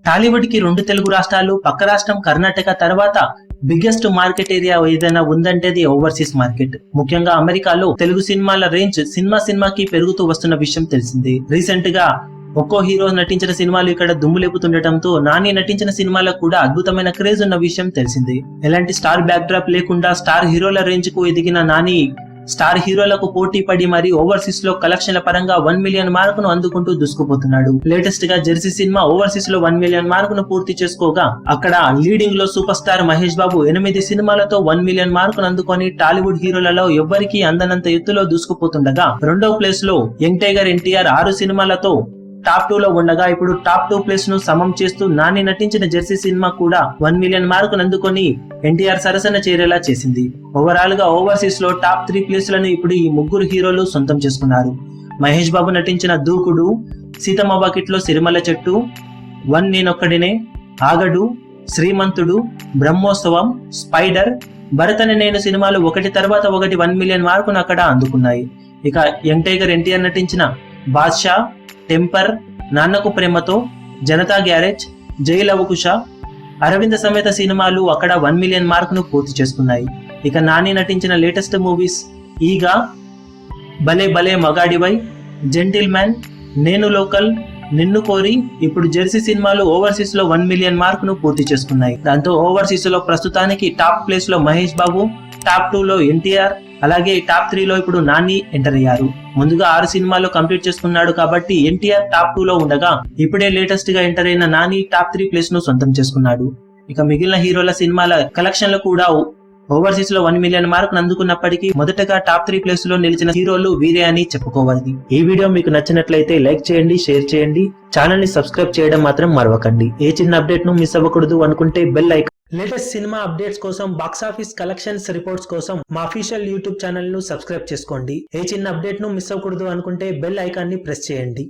టాలీవుడ్ కి 2 తెలుగు రాష్ట్రాలు, పక్క రాష్ట్రం కర్ణాటక తర్వాత బిగ్గెస్ట్ మార్కెట్ ఏరియా ఏదైనా ఉందంటే అది ఓవర్సీస్ మార్కెట్. ముఖ్యంగా అమెరికాలో తెలుగు సినిమాల రేంజ్ సినిమాకి పెరుగుతూ వస్తున్న విషయం తెలిసిందే. రీసెంట్ గా ఒక్కో హీరో నటించిన సినిమాలు ఇక్కడ దుమ్ము లేపుతుండటంతో నాని నటించిన సినిమాలకు కూడా అద్భుతమైన క్రేజ్ ఉన్న విషయం తెలిసిందే. ఎలాంటి స్టార్ బ్యాక్ డ్రాప్ లేకుండా స్టార్ హీరోల రేంజ్ కు ఎదిగిన నాని స్టార్ హీరోలకు పోటీ పడి మరి ఓవర్సీస్ లో కలెక్షన్ల పరంగా 1 మిలియన్ మార్కును అందుకుంటూ దూసుకుపోతున్నాడు. లేటెస్ట్ గా జెర్సీ సినిమా ఓవర్సీస్ లో 1 మిలియన్ మార్కును పూర్తి చేసుకోగా అక్కడ లీడింగ్ లో సూపర్ స్టార్ మహేష్ బాబు 8 సినిమాలతో 1 మిలియన్ మార్కును అందుకొని టాలీవుడ్ హీరోలలో ఎవ్వరికీ అందనంత ఎత్తులో దూసుకుపోతుండగా రెండో ప్లేస్ లో యంగ్ టైగర్ ఎన్టీఆర్ 6 సినిమాలతో టాప్ 2 లో ఉండగా ఇప్పుడు టాప్ 2 ప్లేస్ ను సమం చేస్తూ నాని నటించిన జెర్సీ సినిమా కూడా 1 మిలియన్ మార్కును అందుకొని ఎన్టీఆర్ సరసన చేరేలా చేసింది. ఓవరాల్ గా ఓవర్సీస్ లో టాప్ 3 ప్లేస్లను ఇప్పుడు ఈ ముగ్గురు హీరోలు సొంతం చేసుకున్నారు. మహేష్ బాబు నటించిన దూకుడు, సీతమ్మ వాకిట్లో సిరిమల్ల చెట్టు, 1 నేనొక్కడినే, ఆగడు, శ్రీమంతుడు, బ్రహ్మోత్సవం, స్పైడర్, భరతని నేను సినిమాలు ఒకటి తర్వాత ఒకటి 1 మిలియన్ మార్కును అక్కడ అందుకున్నాయి. ఇక యంగ్ టైగర్ ఎన్టీఆర్ నటించిన బాద్షా, టెంపర్, నాన్నకు ప్రేమతో, జనతా గ్యారేజ్, జై లవకుశ, అరవింద సమేత సినిమాలు అక్కడ 1 మిలియన్ మార్కును పూర్తి చేసుకున్నాయి. ఇక నాని నటించిన లేటెస్ట్ మూవీస్ ఈగా, భలే భలే మగాడివై, జెంటిల్ మ్యాన్, నేను లోకల్, నిన్ను కోరి ఇప్పుడు జెర్సీ సినిమాలు ఓవర్సీస్ లో 1 మిలియన్ మార్కును పూర్తి చేసుకున్నాయి. దాంతో ఓవర్సీస్ లో ప్రస్తుతానికి టాప్ ప్లేస్ లో మహేష్ బాబు, టాప్ 2 లో ఎన్టీఆర్, అలాగే టాప్ 3 లో ఇప్పుడు నాని ఎంటర్ అయ్యారు. ముందుగా 6 సినిమాలు కంప్లీట్ చేసుకున్నాడు కాబట్టి ఎన్టీఆర్ టాప్ 2 లో ఉండగా ఇప్పుడే లేటెస్ట్ గా ఎంటర్ అయిన నాని టాప్ 3 ప్లేస్ ను సొంతం చేసుకున్నాడు. ఇక మిగిలిన హీరోల సినిమాల కలెక్షన్లు కూడా ఓవర్సీస్ లో 1 మిలియన్ మార్కును అందుకున్నప్పటికీ మొదటగా టాప్ 3 ప్లేస్ లో నిలిచిన హీరోలు వీరే అని చెప్పుకోవాలి. ఈ వీడియో మీకు నచ్చినట్లయితే లైక్ చేయండి, షేర్ చేయండి, ఛానల్ ని సబ్స్క్రైబ్ చేయడం మాత్రం మరవకండి. ఏ చిన్న అప్డేట్ ను మిస్ అవ్వకూడదు అనుకుంటే bell icon. Latest cinema updates కోసం, బాక్సాఫీస్ కలెక్షన్స్ రిపోర్ట్స్ కోసం మా అఫీషియల్ యూట్యూబ్ ఛానల్ ను సబ్స్క్రైబ్ చేసుకోండి. ఏ చిన్న అప్డేట్ ను మిస్ అవ్వకూడదు అనుకుంటే బెల్ ఐకాన్ ని ప్రెస్ చేయండి.